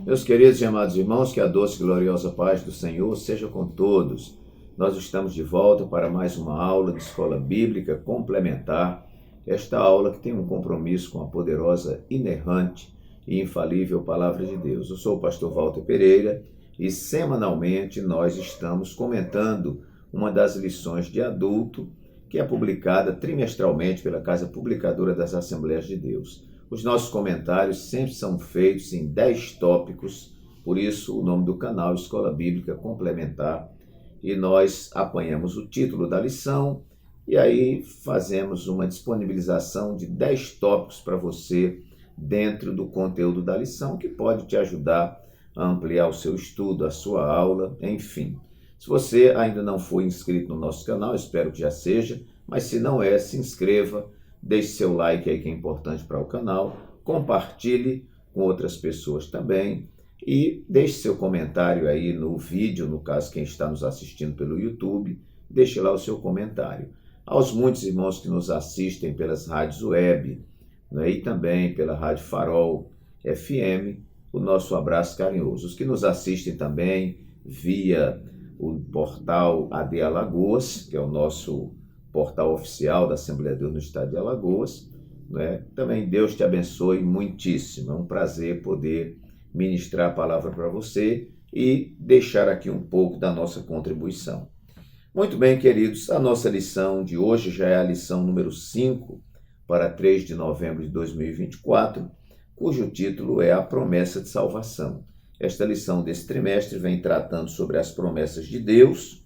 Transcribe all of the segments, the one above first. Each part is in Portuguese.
Meus queridos e amados irmãos, que a doce e gloriosa paz do Senhor seja com todos. Nós estamos de volta para mais uma aula de Escola Bíblica Complementar. Esta aula que tem um compromisso com a poderosa, inerrante e infalível Palavra de Deus. Eu sou o pastor Walter Pereira e semanalmente nós estamos comentando uma das lições de adulto que é publicada trimestralmente pela Casa Publicadora das Assembleias de Deus. Os nossos comentários sempre são feitos em 10 tópicos, por isso o nome do canal Escola Bíblica Complementar, e nós apanhamos o título da lição e aí fazemos uma disponibilização de 10 tópicos para você dentro do conteúdo da lição, que pode te ajudar a ampliar o seu estudo, a sua aula, enfim. Se você ainda não foi inscrito no nosso canal, espero que já seja, mas se não é, se inscreva, deixe seu like aí que é importante para o canal, compartilhe com outras pessoas também e deixe seu comentário aí no vídeo, no caso quem está nos assistindo pelo YouTube, deixe lá o seu comentário. Aos muitos irmãos que nos assistem pelas rádios web, né, e também pela Rádio Farol FM, o nosso abraço carinhoso. Os que nos assistem também via o portal AD Alagoas, que é o nosso portal oficial da Assembleia de Deus no estado de Alagoas, né? Também Deus te abençoe muitíssimo. É um prazer poder ministrar a palavra para você e deixar aqui um pouco da nossa contribuição. Muito bem, queridos, a nossa lição de hoje já é a lição número 5 para 3 de novembro de 2024, cujo título é A Promessa de Salvação. Esta lição desse trimestre vem tratando sobre as promessas de Deus.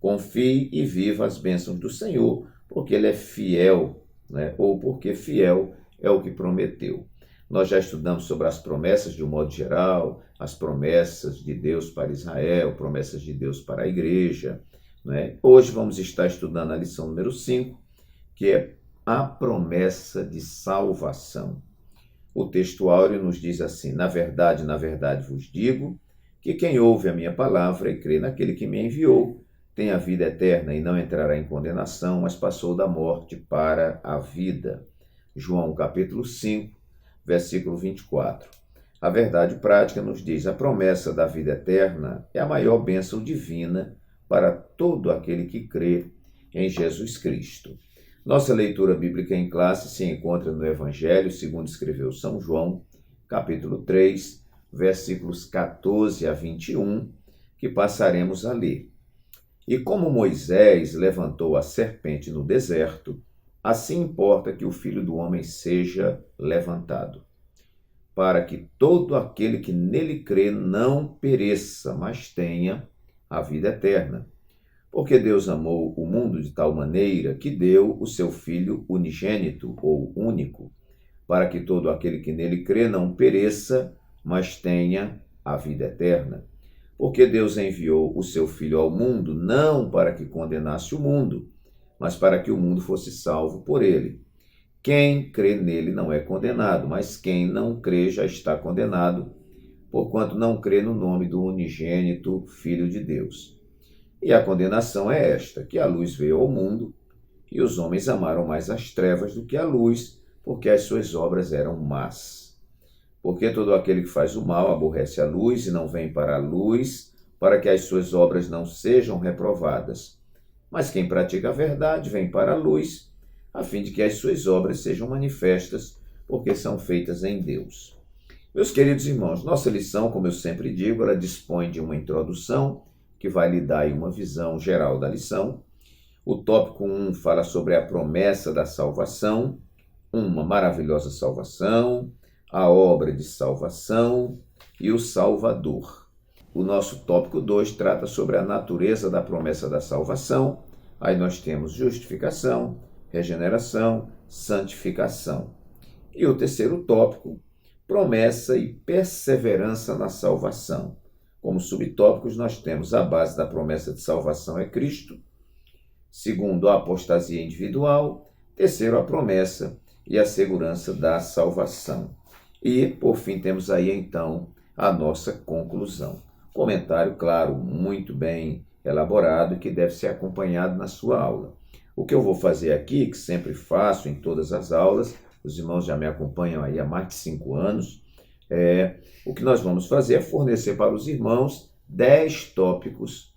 Confie e viva as bênçãos do Senhor, porque Ele é fiel, né? Ou porque fiel é o que prometeu. Nós já estudamos sobre as promessas de um modo geral, as promessas de Deus para Israel, promessas de Deus para a igreja, né? Hoje vamos estar estudando a lição número 5, que é a promessa de salvação. O texto áureo nos diz assim: na verdade vos digo, que quem ouve a minha palavra e crê naquele que me enviou, tem a vida eterna e não entrará em condenação, mas passou da morte para a vida. João capítulo 5, versículo 24. A verdade prática nos diz: a promessa da vida eterna é a maior bênção divina para todo aquele que crê em Jesus Cristo. Nossa leitura bíblica em classe se encontra no Evangelho segundo escreveu São João, capítulo 3, versículos 14 a 21, que passaremos a ler. E como Moisés levantou a serpente no deserto, assim importa que o Filho do Homem seja levantado, para que todo aquele que nele crê não pereça, mas tenha a vida eterna. Porque Deus amou o mundo de tal maneira que deu o seu Filho unigênito, ou único, para que todo aquele que nele crê não pereça, mas tenha a vida eterna. Porque Deus enviou o seu Filho ao mundo, não para que condenasse o mundo, mas para que o mundo fosse salvo por ele. Quem crê nele não é condenado, mas quem não crê já está condenado, porquanto não crê no nome do unigênito Filho de Deus. E a condenação é esta, que a luz veio ao mundo, e os homens amaram mais as trevas do que a luz, porque as suas obras eram más. Porque todo aquele que faz o mal aborrece a luz e não vem para a luz, para que as suas obras não sejam reprovadas. Mas quem pratica a verdade vem para a luz, a fim de que as suas obras sejam manifestas, porque são feitas em Deus. Meus queridos irmãos, nossa lição, como eu sempre digo, ela dispõe de uma introdução, que vai lhe dar aí uma visão geral da lição. O tópico 1 fala sobre a promessa da salvação, uma maravilhosa salvação, a obra de salvação e o Salvador. O nosso tópico 2 trata sobre a natureza da promessa da salvação. Aí nós temos justificação, regeneração, santificação. E o terceiro tópico, promessa e perseverança na salvação. Como subtópicos, nós temos a base da promessa de salvação é Cristo. Segundo, a apostasia individual. Terceiro, a promessa e a segurança da salvação. E, por fim, temos aí, então, a nossa conclusão. Comentário, claro, muito bem elaborado, que deve ser acompanhado na sua aula. O que eu vou fazer aqui, que sempre faço em todas as aulas, os irmãos já me acompanham aí há mais de 5 anos, O que nós vamos fazer é fornecer para os irmãos 10 tópicos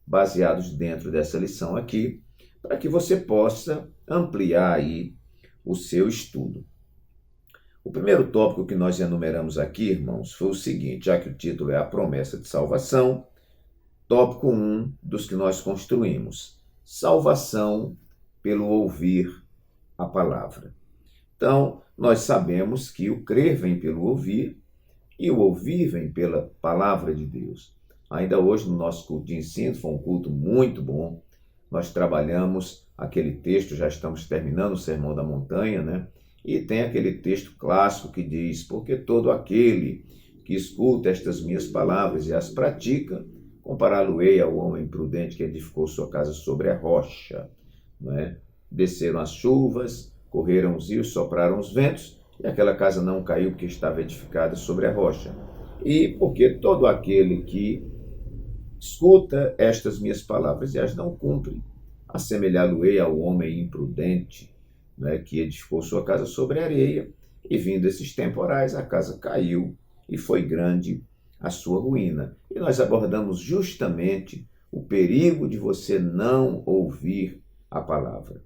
baseados dentro dessa lição aqui, para que você possa ampliar aí o seu estudo. O primeiro tópico que nós enumeramos aqui, irmãos, foi o seguinte, já que o título é a promessa de salvação, tópico 1 dos que nós construímos, salvação pelo ouvir a palavra. Então, nós sabemos que o crer vem pelo ouvir e o ouvir vem pela palavra de Deus. Ainda hoje, no nosso culto de ensino, foi um culto muito bom. Nós trabalhamos aquele texto, já estamos terminando o Sermão da Montanha, né? E tem aquele texto clássico que diz, porque todo aquele que escuta estas minhas palavras e as pratica, compará-lo-ei ao homem prudente que edificou sua casa sobre a rocha. Não é? Desceram as chuvas, correram os rios, sopraram os ventos, e aquela casa não caiu porque estava edificada sobre a rocha. E porque todo aquele que escuta estas minhas palavras e as não cumpre, assemelhá-lo-ei ao homem imprudente, né, que edificou sua casa sobre a areia, e vindo esses temporais, a casa caiu, e foi grande a sua ruína. E nós abordamos justamente o perigo de você não ouvir a palavra.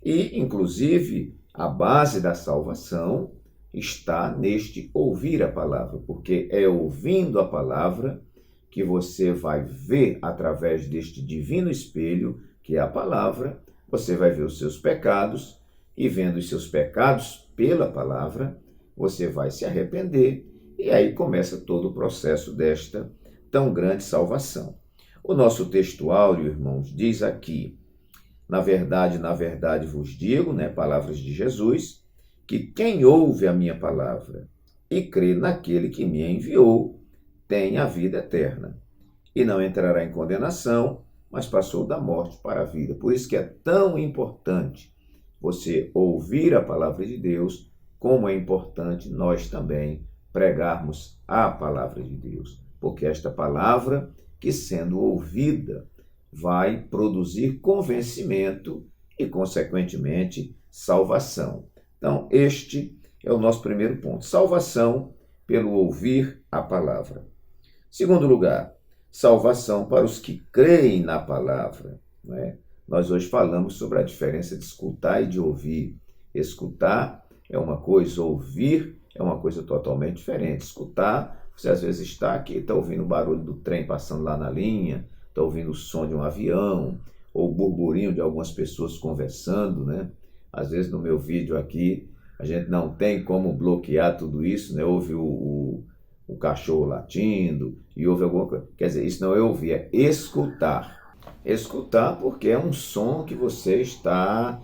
E, inclusive, a base da salvação está neste ouvir a palavra, porque é ouvindo a palavra que você vai ver através deste divino espelho, que é a palavra, você vai ver os seus pecados, e vendo os seus pecados pela palavra, você vai se arrepender, e aí começa todo o processo desta tão grande salvação. O nosso texto áureo, irmãos, diz aqui, na verdade vos digo, né, palavras de Jesus, que quem ouve a minha palavra e crê naquele que me enviou, tem a vida eterna, e não entrará em condenação, mas passou da morte para a vida. Por isso que é tão importante você ouvir a palavra de Deus, como é importante nós também pregarmos a palavra de Deus, porque esta palavra, que sendo ouvida, vai produzir convencimento e, consequentemente, salvação. Então, este é o nosso primeiro ponto, salvação pelo ouvir a palavra. Segundo lugar, salvação para os que creem na palavra, não é? Nós hoje falamos sobre a diferença de escutar e de ouvir. Escutar é uma coisa, ouvir é uma coisa totalmente diferente. Escutar, você às vezes está aqui, está ouvindo o barulho do trem passando lá na linha, está ouvindo o som de um avião, ou o burburinho de algumas pessoas conversando, né? Às vezes no meu vídeo aqui, a gente não tem como bloquear tudo isso, né? Ouve o cachorro latindo e ouve alguma coisa. Quer dizer, isso não é ouvir, é escutar. Escutar porque é um som que você está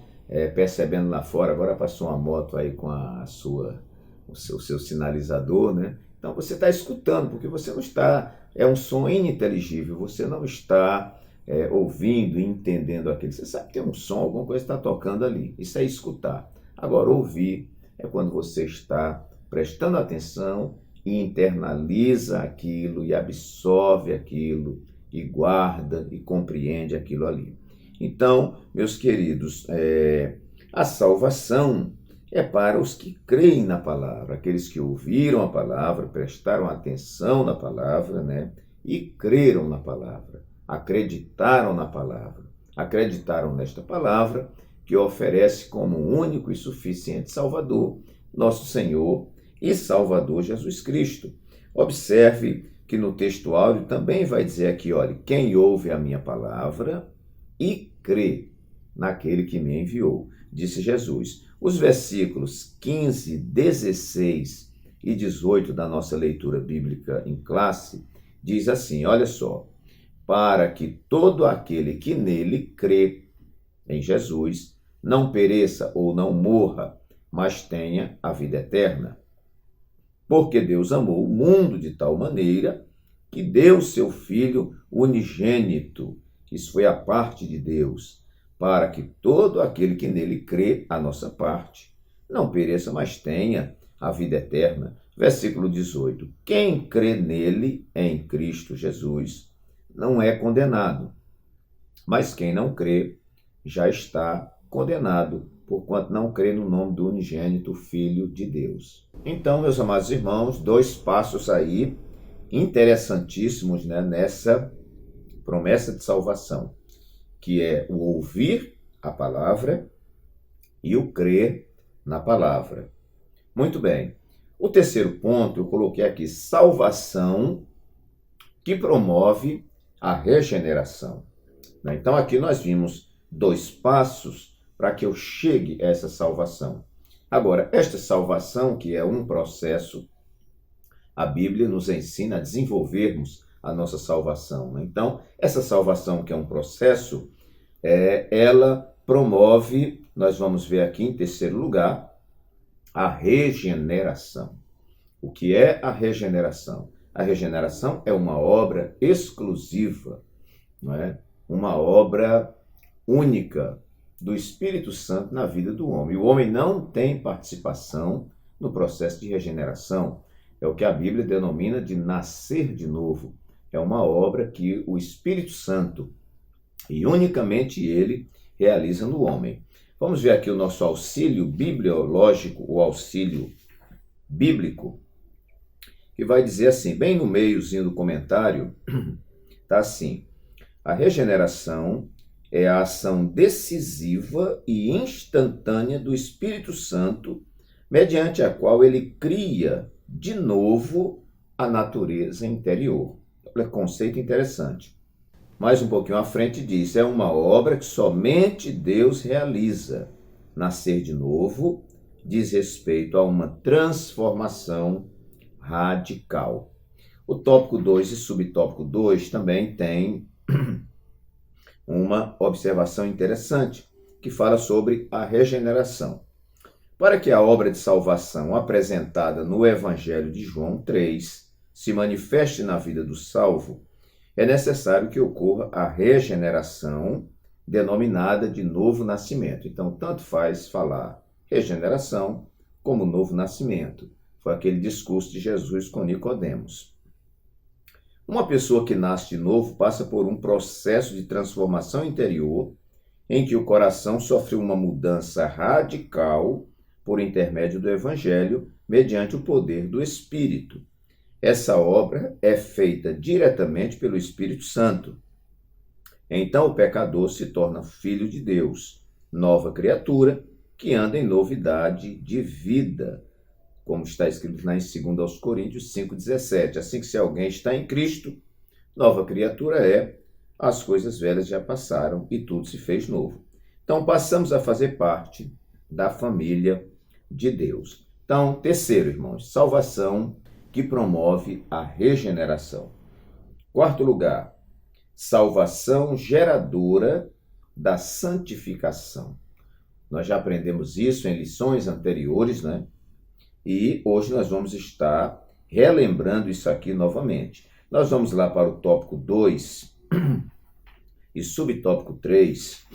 percebendo lá fora. Agora passou uma moto aí com o seu sinalizador, né? Então você está escutando, porque você não está, é um som ininteligível, você não está ouvindo e entendendo aquilo. Você sabe que tem um som, alguma coisa está tocando ali. Isso é escutar. Agora, ouvir é quando você está prestando atenção e internaliza aquilo e absorve aquilo e guarda e compreende aquilo ali. Então, meus queridos, a salvação é para os que creem na palavra, aqueles que ouviram a palavra, prestaram atenção na palavra, né? E creram na palavra, acreditaram na palavra, acreditaram nesta palavra que oferece como único e suficiente Salvador, nosso Senhor e Salvador Jesus Cristo. Observe que no texto áureo também vai dizer aqui, olha, quem ouve a minha palavra e crê naquele que me enviou, disse Jesus. Os versículos 15, 16 e 18 da nossa leitura bíblica em classe diz assim, olha só, para que todo aquele que nele crê em Jesus não pereça ou não morra, mas tenha a vida eterna. Porque Deus amou o mundo de tal maneira que deu seu Filho unigênito, isso foi a parte de Deus, para que todo aquele que nele crê, a nossa parte, não pereça, mas tenha a vida eterna. Versículo 18. Quem crê nele, em Cristo Jesus, não é condenado, mas quem não crê já está condenado, porquanto não crê no nome do unigênito Filho de Deus. Então, meus amados irmãos, 2 passos aí interessantíssimos, né, nessa promessa de salvação, que é o ouvir a palavra e o crer na palavra. Muito bem. O terceiro ponto, eu coloquei aqui, salvação que promove a regeneração. Então, aqui nós vimos 2 passos para que eu chegue a essa salvação. Agora, esta salvação, que é um processo, a Bíblia nos ensina a desenvolvermos a nossa salvação. Então, essa salvação, que é um processo, ela promove, nós vamos ver aqui em terceiro lugar, a regeneração. O que é a regeneração? A regeneração é uma obra exclusiva, não é? Uma obra única do Espírito Santo na vida do homem. O homem não tem participação no processo de regeneração. É o que a Bíblia denomina de nascer de novo. É uma obra que o Espírito Santo, e unicamente ele, realiza no homem. Vamos ver aqui o nosso auxílio bibliológico, o auxílio bíblico, que vai dizer assim, bem no meiozinho do comentário, está assim: a regeneração é a ação decisiva e instantânea do Espírito Santo, mediante a qual ele cria de novo a natureza interior. Olha, conceito interessante. Mais um pouquinho à frente diz, é uma obra que somente Deus realiza. Nascer de novo diz respeito a uma transformação radical. O tópico 2 e subtópico 2 também tem uma observação interessante, que fala sobre a regeneração. Para que a obra de salvação apresentada no Evangelho de João 3 se manifeste na vida do salvo, é necessário que ocorra a regeneração, denominada de novo nascimento. Então, tanto faz falar regeneração como novo nascimento. Foi aquele discurso de Jesus com Nicodemos. Uma pessoa que nasce de novo passa por um processo de transformação interior, em que o coração sofre uma mudança radical por intermédio do Evangelho, mediante o poder do Espírito. Essa obra é feita diretamente pelo Espírito Santo. Então o pecador se torna filho de Deus, nova criatura, que anda em novidade de vida, como está escrito lá em 2 Coríntios 5,17. Assim que se alguém está em Cristo, nova criatura é, as coisas velhas já passaram e tudo se fez novo. Então passamos a fazer parte da família de Deus. Então, terceiro, irmãos, salvação que promove a regeneração. Quarto lugar, salvação geradora da santificação. Nós já aprendemos isso em lições anteriores, né? E hoje nós vamos estar relembrando isso aqui novamente. Nós vamos lá para o tópico 2 e subtópico 3,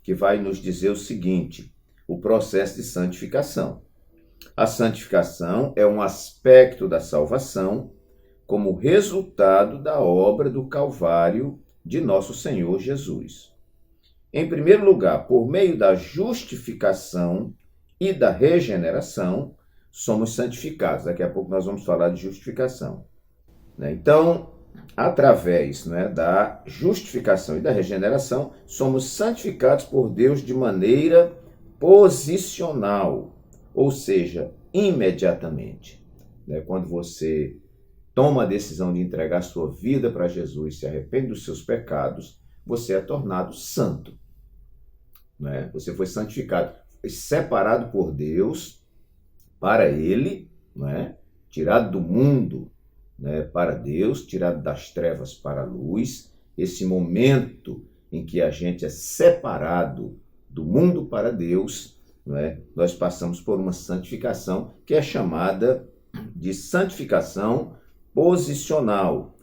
que vai nos dizer o seguinte: o processo de santificação. A santificação é um aspecto da salvação como resultado da obra do Calvário de nosso Senhor Jesus. Em primeiro lugar, por meio da justificação e da regeneração, somos santificados. Daqui a pouco nós vamos falar de justificação. Então, através da justificação e da regeneração, somos santificados por Deus de maneira posicional, ou seja, imediatamente. Quando você toma a decisão de entregar sua vida para Jesus, se arrepende dos seus pecados, você é tornado santo. Você foi santificado, foi separado por Deus para Ele, tirado do mundo para Deus, tirado das trevas para a luz. Esse momento em que a gente é separado do mundo para Deus, nós passamos por uma santificação que é chamada de santificação posicional.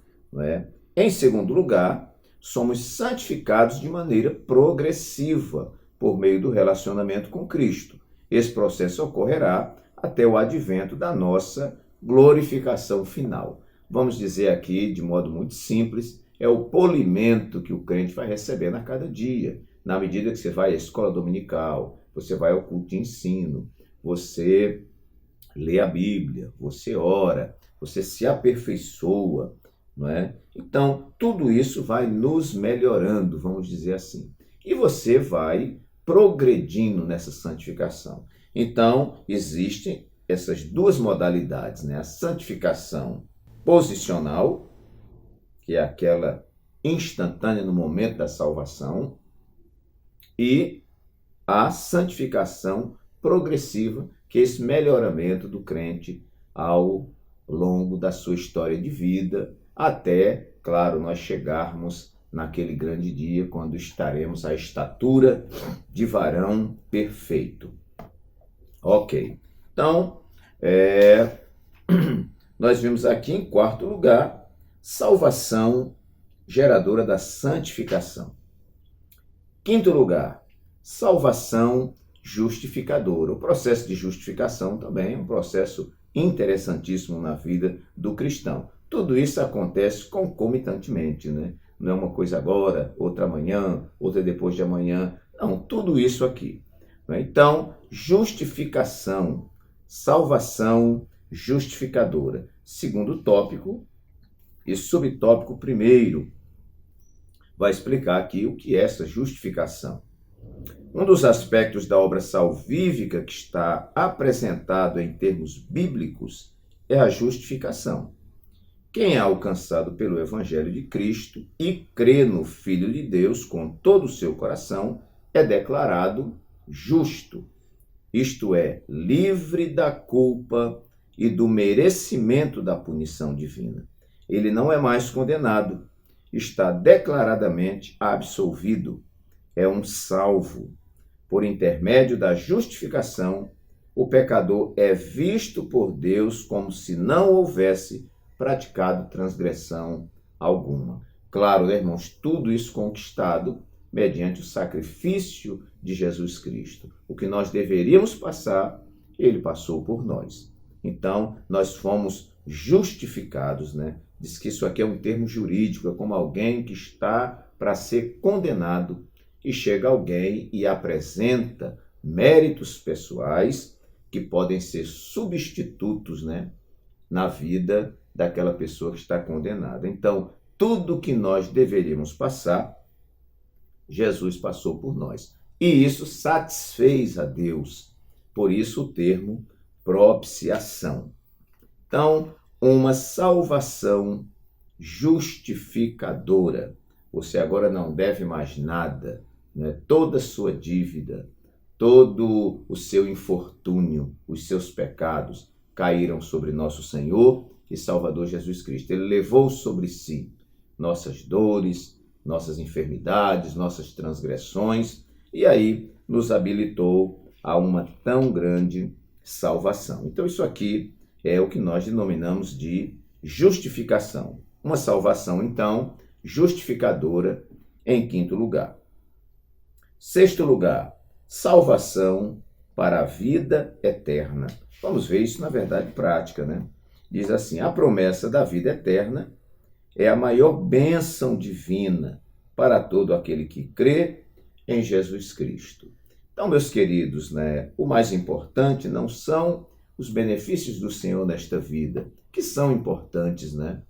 Em segundo lugar, somos santificados de maneira progressiva por meio do relacionamento com Cristo. Esse processo ocorrerá até o advento da nossa glorificação final. Vamos dizer aqui, de modo muito simples, é o polimento que o crente vai recebendo a cada dia, na medida que você vai à escola dominical, você vai ao culto de ensino, você lê a Bíblia, você ora, você se aperfeiçoa, não é? Então, tudo isso vai nos melhorando, vamos dizer assim. E você vai progredindo nessa santificação. Então, existem essas duas modalidades, né? A santificação posicional, que é aquela instantânea no momento da salvação, e a santificação progressiva, que é esse melhoramento do crente ao longo da sua história de vida, até, claro, nós chegarmos naquele grande dia, quando estaremos à estatura de varão perfeito. Ok. Então, nós vimos aqui em quarto lugar, salvação geradora da santificação. Quinto lugar, salvação justificadora. O processo de justificação também é um processo interessantíssimo na vida do cristão. Tudo isso acontece concomitantemente, né? Não é uma coisa agora, outra amanhã, outra depois de amanhã. Não, tudo isso aqui. Então, justificação, salvação justificadora. Segundo tópico e subtópico primeiro, vai explicar aqui o que é essa justificação. Um dos aspectos da obra salvífica que está apresentado em termos bíblicos é a justificação. Quem é alcançado pelo Evangelho de Cristo e crê no Filho de Deus com todo o seu coração é declarado justo, isto é, livre da culpa e do merecimento da punição divina. Ele não é mais condenado, está declaradamente absolvido, é um salvo. Por intermédio da justificação, o pecador é visto por Deus como se não houvesse praticado transgressão alguma. Claro, né, irmãos, tudo isso conquistado mediante o sacrifício de Jesus Cristo. O que nós deveríamos passar, ele passou por nós. Então, nós fomos justificados, né? Diz que isso aqui é um termo jurídico, é como alguém que está para ser condenado e chega alguém e apresenta méritos pessoais que podem ser substitutos, né, na vida daquela pessoa que está condenada. Então, tudo que nós deveríamos passar, Jesus passou por nós. E isso satisfez a Deus. Por isso o termo propiciação. Então, uma salvação justificadora. Você agora não deve mais nada, né? Toda a sua dívida, todo o seu infortúnio, os seus pecados caíram sobre nosso Senhor e Salvador Jesus Cristo. Ele levou sobre si nossas dores, nossas enfermidades, nossas transgressões, e aí nos habilitou a uma tão grande salvação. Então isso aqui é o que nós denominamos de justificação. Uma salvação, então, justificadora em quinto lugar. Sexto lugar, salvação para a vida eterna. Vamos ver isso na verdade prática, né? Diz assim, a promessa da vida eterna é a maior bênção divina para todo aquele que crê em Jesus Cristo. Então, meus queridos, né, o mais importante não são os benefícios do Senhor nesta vida, que são importantes, né?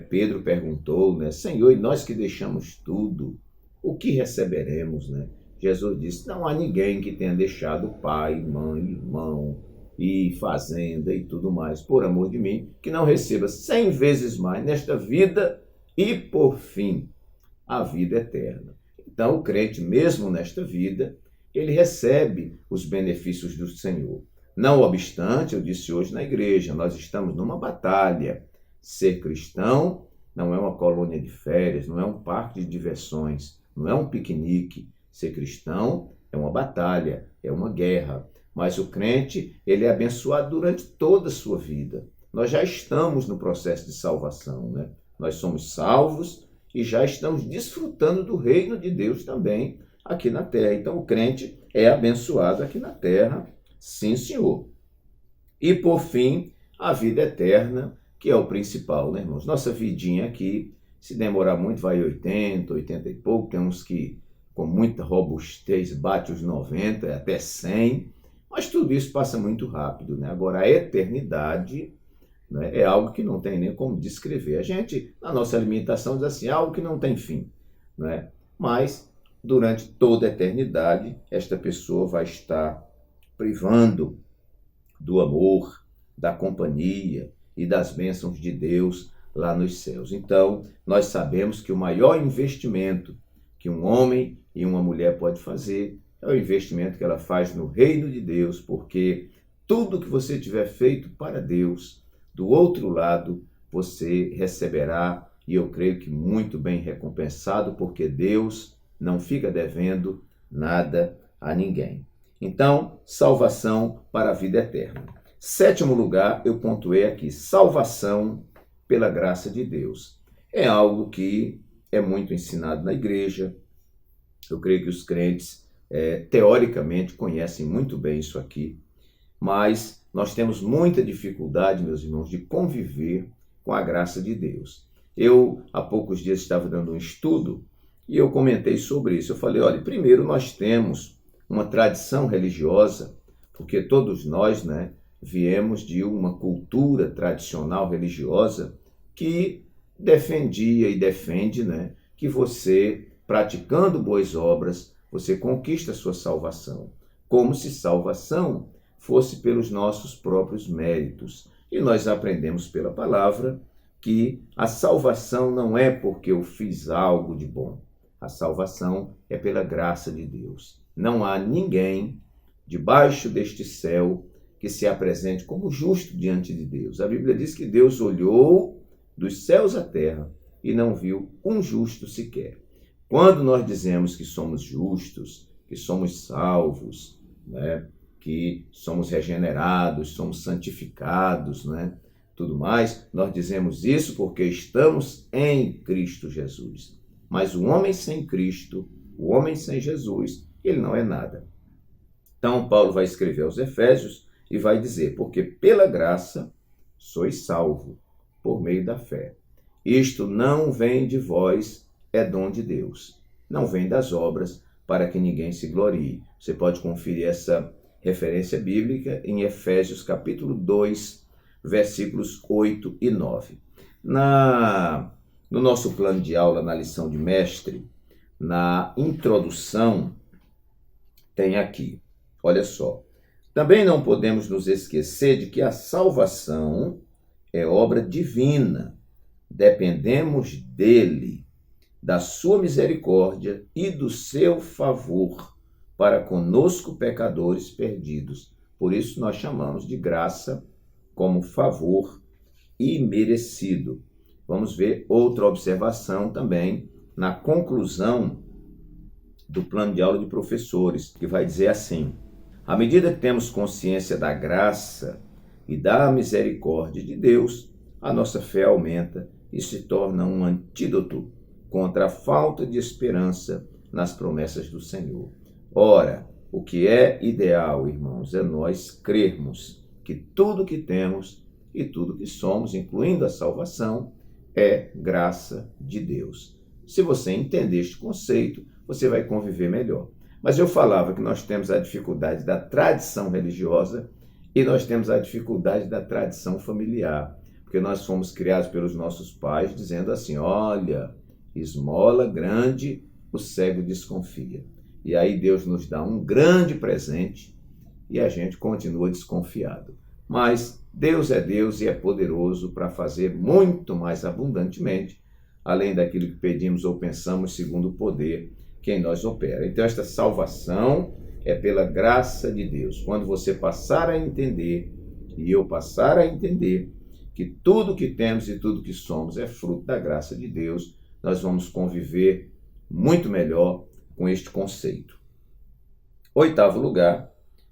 Pedro perguntou, né, Senhor, e nós que deixamos tudo, o que receberemos, né? Jesus disse, não há ninguém que tenha deixado pai, mãe, irmão e fazenda e tudo mais, por amor de mim, que não receba 100 vezes mais nesta vida e, por fim, a vida eterna. Então, o crente, mesmo nesta vida, ele recebe os benefícios do Senhor. Não obstante, eu disse hoje na igreja, nós estamos numa batalha. Ser cristão não é uma colônia de férias, não é um parque de diversões, não é um piquenique. Ser cristão é uma batalha, é uma guerra. Mas o crente, ele é abençoado durante toda a sua vida. Nós já estamos no processo de salvação, né? Nós somos salvos e já estamos desfrutando do reino de Deus também aqui na terra. Então, o crente é abençoado aqui na terra, sim, senhor. E, por fim, a vida eterna, que é o principal, né, irmãos? Nossa vidinha aqui, se demorar muito, vai 80, 80 e pouco. Tem uns que com muita robustez, bate os 90, até 100, mas tudo isso passa muito rápido, né? Agora, a eternidade, né, é algo que não tem nem como descrever. A gente, na nossa alimentação, diz assim, algo que não tem fim, né? Mas, durante toda a eternidade, esta pessoa vai estar privando do amor, da companhia e das bênçãos de Deus lá nos céus. Então, nós sabemos que o maior investimento que um homem e uma mulher pode fazer é o investimento que ela faz no reino de Deus, porque tudo que você tiver feito para Deus, do outro lado, você receberá, e eu creio que muito bem recompensado, porque Deus não fica devendo nada a ninguém. Então, salvação para a vida eterna. Sétimo lugar, eu pontuei aqui, salvação pela graça de Deus. É algo que é muito ensinado na igreja. Eu creio que os crentes, teoricamente, conhecem muito bem isso aqui, mas nós temos muita dificuldade, meus irmãos, de conviver com a graça de Deus. Eu, há poucos dias, estava dando um estudo e eu comentei sobre isso. Eu falei, olha, primeiro nós temos uma tradição religiosa, porque todos nós, né, viemos de uma cultura tradicional religiosa que defendia e defende, né, que você, praticando boas obras, você conquista a sua salvação, como se salvação fosse pelos nossos próprios méritos. E nós aprendemos pela palavra que a salvação não é porque eu fiz algo de bom. A salvação é pela graça de Deus. Não há ninguém debaixo deste céu que se apresente como justo diante de Deus. A Bíblia diz que Deus olhou dos céus à terra e não viu um justo sequer. Quando nós dizemos que somos justos, que somos salvos, né, que somos regenerados, somos santificados, né, tudo mais, nós dizemos isso porque estamos em Cristo Jesus. Mas o homem sem Cristo, o homem sem Jesus, ele não é nada. Então, Paulo vai escrever aos Efésios e vai dizer, porque pela graça sois salvo, por meio da fé. Isto não vem de vós, é dom de Deus. Não vem das obras, para que ninguém se glorie. Você pode conferir essa referência bíblica em Efésios capítulo 2, versículos 8 e 9. No nosso plano de aula, na lição de mestre, na introdução, tem aqui, olha só. Também não podemos nos esquecer de que a salvação é obra divina. Dependemos dele, da sua misericórdia e do seu favor para conosco pecadores perdidos. Por isso nós chamamos de graça como favor imerecido. Vamos ver outra observação também na conclusão do plano de aula de professores, que vai dizer assim: à medida que temos consciência da graça e da misericórdia de Deus, a nossa fé aumenta e se torna um antídoto contra a falta de esperança nas promessas do Senhor. Ora, o que é ideal, irmãos, é nós crermos que tudo que temos e tudo que somos, incluindo a salvação, é graça de Deus. Se você entender este conceito, você vai conviver melhor. Mas eu falava que nós temos a dificuldade da tradição religiosa e nós temos a dificuldade da tradição familiar, porque nós fomos criados pelos nossos pais dizendo assim, olha, esmola grande, o cego desconfia. E aí Deus nos dá um grande presente e a gente continua desconfiado. Mas Deus é Deus e é poderoso para fazer muito mais abundantemente, além daquilo que pedimos ou pensamos, segundo o poder que em nós opera. Então, esta salvação é pela graça de Deus. Quando você passar a entender, e eu passar a entender, que tudo que temos e tudo que somos é fruto da graça de Deus, nós vamos conviver muito melhor com este conceito. Oitavo lugar,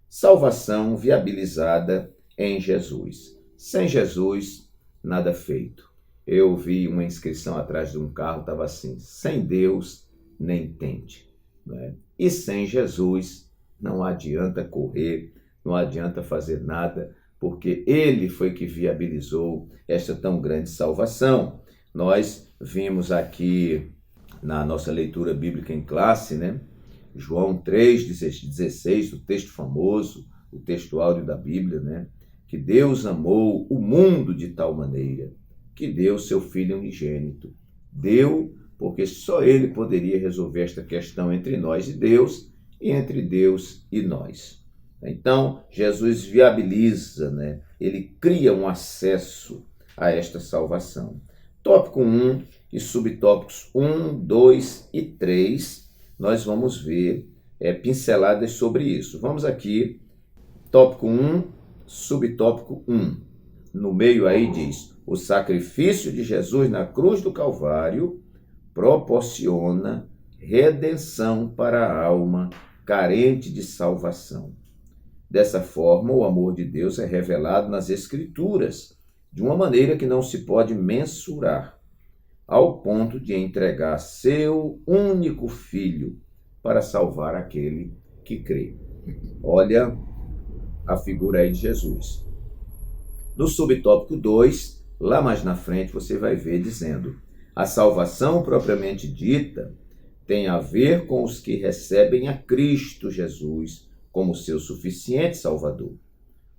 salvação viabilizada em Jesus. Sem Jesus, nada feito. Eu vi uma inscrição atrás de um carro, estava assim, sem Deus, nem tente. Né? E sem Jesus, não adianta correr, não adianta fazer nada, porque Ele foi que viabilizou esta tão grande salvação. Nós vimos aqui na nossa leitura bíblica em classe, né, João 3,16, o texto famoso, o texto áureo da Bíblia, né? Que Deus amou o mundo de tal maneira que deu seu Filho unigênito. Deu porque só Ele poderia resolver esta questão entre nós e Deus, e entre Deus e nós. Então, Jesus viabiliza, né? Ele cria um acesso a esta salvação. Tópico 1 e subtópicos 1, 2 e 3, nós vamos ver pinceladas sobre isso. Vamos aqui, tópico 1, subtópico 1. No meio aí diz: o sacrifício de Jesus na cruz do Calvário proporciona redenção para a alma carente de salvação. Dessa forma, o amor de Deus é revelado nas Escrituras de uma maneira que não se pode mensurar, ao ponto de entregar seu único Filho para salvar aquele que crê. Olha a figura aí de Jesus. No subtópico 2, lá mais na frente, você vai ver dizendo: a salvação propriamente dita tem a ver com os que recebem a Cristo Jesus como seu suficiente Salvador.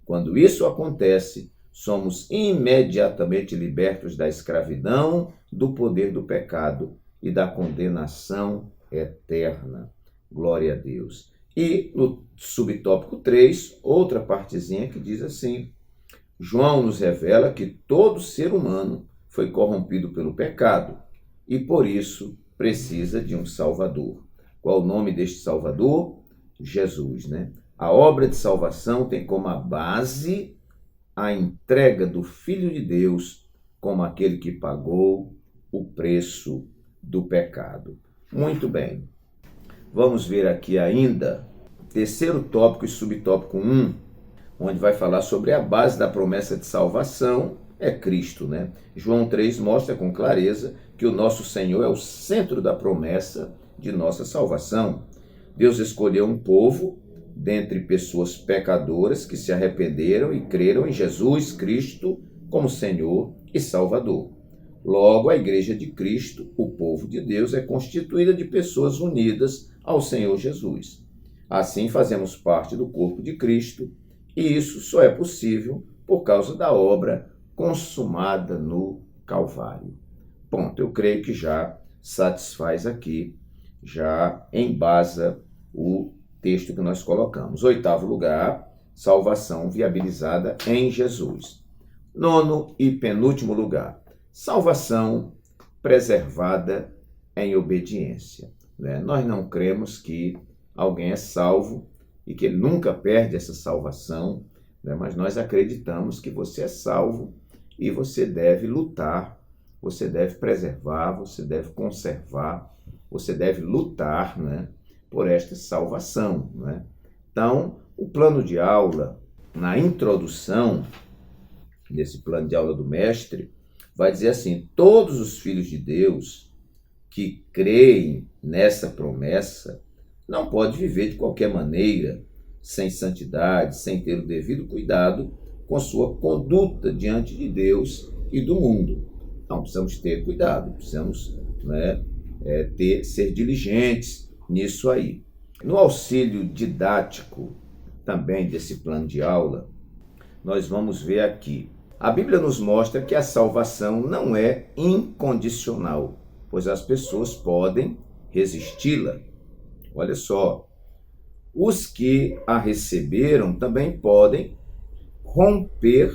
Quando isso acontece, somos imediatamente libertos da escravidão, do poder do pecado e da condenação eterna. Glória a Deus. E no subtópico 3, outra partezinha que diz assim: João nos revela que todo ser humano foi corrompido pelo pecado e por isso precisa de um Salvador. Qual o nome deste Salvador? Jesus, né? A obra de salvação tem como a base a entrega do Filho de Deus como aquele que pagou o preço do pecado. Muito bem. Vamos ver aqui ainda terceiro tópico e subtópico 1, onde vai falar sobre a base da promessa de salvação, é Cristo, né? João 3 mostra com clareza que o nosso Senhor é o centro da promessa de nossa salvação. Deus escolheu um povo dentre pessoas pecadoras que se arrependeram e creram em Jesus Cristo como Senhor e Salvador. Logo, a Igreja de Cristo, o povo de Deus, é constituída de pessoas unidas ao Senhor Jesus. Assim, fazemos parte do corpo de Cristo, e isso só é possível por causa da obra consumada no Calvário. Ponto. Eu creio que já satisfaz aqui, já embasa o texto que nós colocamos. Oitavo lugar, salvação viabilizada em Jesus. Nono e penúltimo lugar, salvação preservada em obediência. Nós não cremos que alguém é salvo e que ele nunca perde essa salvação, mas nós acreditamos que você é salvo e você deve lutar, você deve preservar, você deve conservar, você deve lutar, por esta salvação. Então, o plano de aula, na introdução desse plano de aula do mestre, vai dizer assim: todos os filhos de Deus que creem nessa promessa não podem viver de qualquer maneira, sem santidade, sem ter o devido cuidado com sua conduta diante de Deus e do mundo. Então, precisamos ter cuidado, precisamos ser diligentes nisso aí. No auxílio didático também desse plano de aula, nós vamos ver aqui. A Bíblia nos mostra que a salvação não é incondicional, pois as pessoas podem resisti-la. Olha só, os que a receberam também podem romper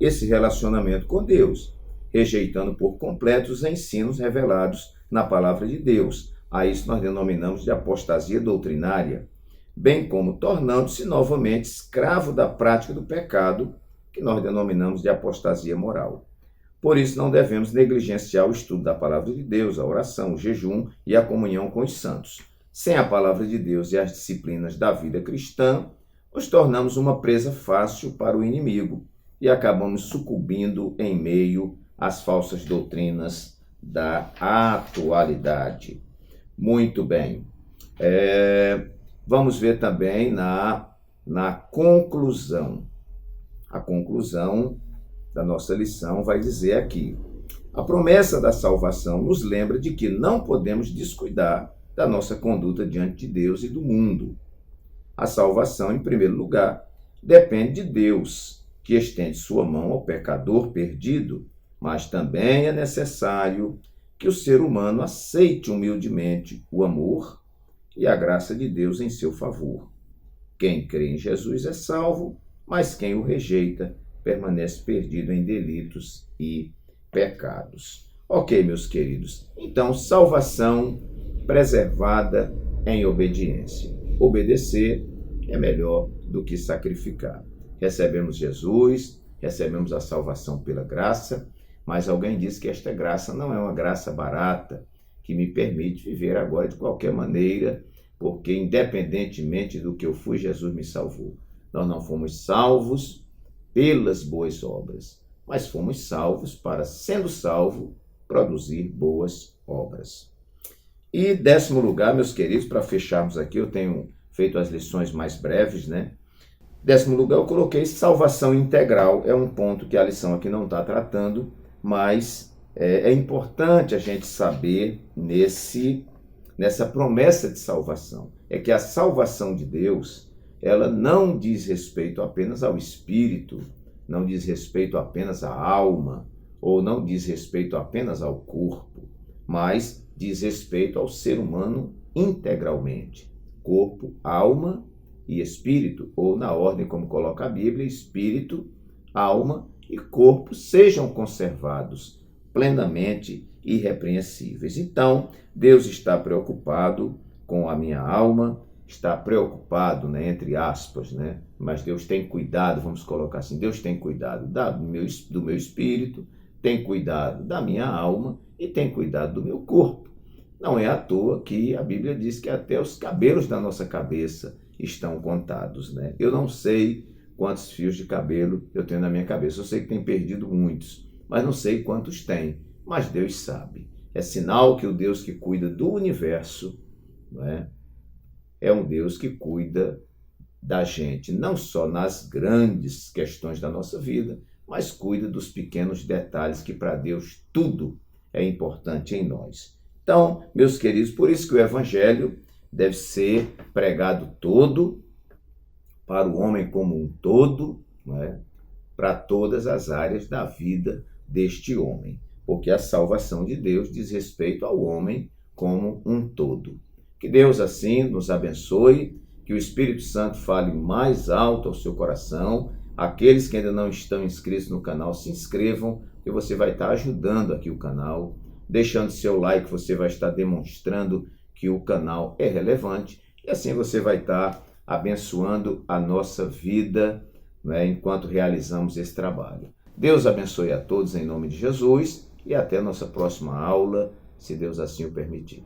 esse relacionamento com Deus, rejeitando por completo os ensinos revelados na palavra de Deus. A isso nós denominamos de apostasia doutrinária, bem como tornando-se novamente escravo da prática do pecado, que nós denominamos de apostasia moral. Por isso não devemos negligenciar o estudo da palavra de Deus, a oração, o jejum e a comunhão com os santos. Sem a palavra de Deus e as disciplinas da vida cristã, nos tornamos uma presa fácil para o inimigo e acabamos sucumbindo em meio às falsas doutrinas da atualidade. Muito bem. Vamos ver também na conclusão. A conclusão da nossa lição vai dizer aqui: a promessa da salvação nos lembra de que não podemos descuidar da nossa conduta diante de Deus e do mundo. A salvação, em primeiro lugar, depende de Deus, que estende sua mão ao pecador perdido, mas também é necessário que o ser humano aceite humildemente o amor e a graça de Deus em seu favor. Quem crê em Jesus é salvo, mas quem o rejeita permanece perdido em delitos e pecados. Ok, meus queridos. Então, salvação preservada em obediência. Obedecer é melhor do que sacrificar. Recebemos Jesus, recebemos a salvação pela graça, mas alguém diz que esta graça não é uma graça barata, que me permite viver agora de qualquer maneira, porque independentemente do que eu fui, Jesus me salvou. Nós não fomos salvos pelas boas obras, mas fomos salvos para, sendo salvo, produzir boas obras. E, décimo lugar, meus queridos, para fecharmos aqui, eu tenho feito as lições mais breves, né? Décimo lugar, eu coloquei salvação integral. É um ponto que a lição aqui não está tratando, mas é importante a gente saber nessa promessa de salvação. É que a salvação de Deus, ela não diz respeito apenas ao espírito, não diz respeito apenas à alma, ou não diz respeito apenas ao corpo, mas diz respeito ao ser humano integralmente. Corpo, alma e espírito, ou na ordem como coloca a Bíblia, espírito, alma e corpo sejam conservados plenamente irrepreensíveis. Então, Deus está preocupado com a minha alma, está preocupado, entre aspas, mas Deus tem cuidado, vamos colocar assim, Deus tem cuidado do meu espírito, tem cuidado da minha alma e tem cuidado do meu corpo. Não é à toa que a Bíblia diz que até os cabelos da nossa cabeça estão contados, Eu não sei quantos fios de cabelo eu tenho na minha cabeça. Eu sei que tem perdido muitos, mas não sei quantos tem. Mas Deus sabe. É sinal que o Deus que cuida do universo, é um Deus que cuida da gente, não só nas grandes questões da nossa vida, mas cuida dos pequenos detalhes que para Deus tudo é importante em nós. Então, meus queridos, por isso que o Evangelho deve ser pregado todo, para o homem como um todo, para todas as áreas da vida deste homem, porque a salvação de Deus diz respeito ao homem como um todo. Que Deus assim nos abençoe, que o Espírito Santo fale mais alto ao seu coração. Aqueles que ainda não estão inscritos no canal, se inscrevam, que você vai estar ajudando aqui o canal. Deixando seu like, você vai estar demonstrando que o canal é relevante e assim você vai estar abençoando a nossa vida, enquanto realizamos esse trabalho. Deus abençoe a todos em nome de Jesus e até a nossa próxima aula, se Deus assim o permitir.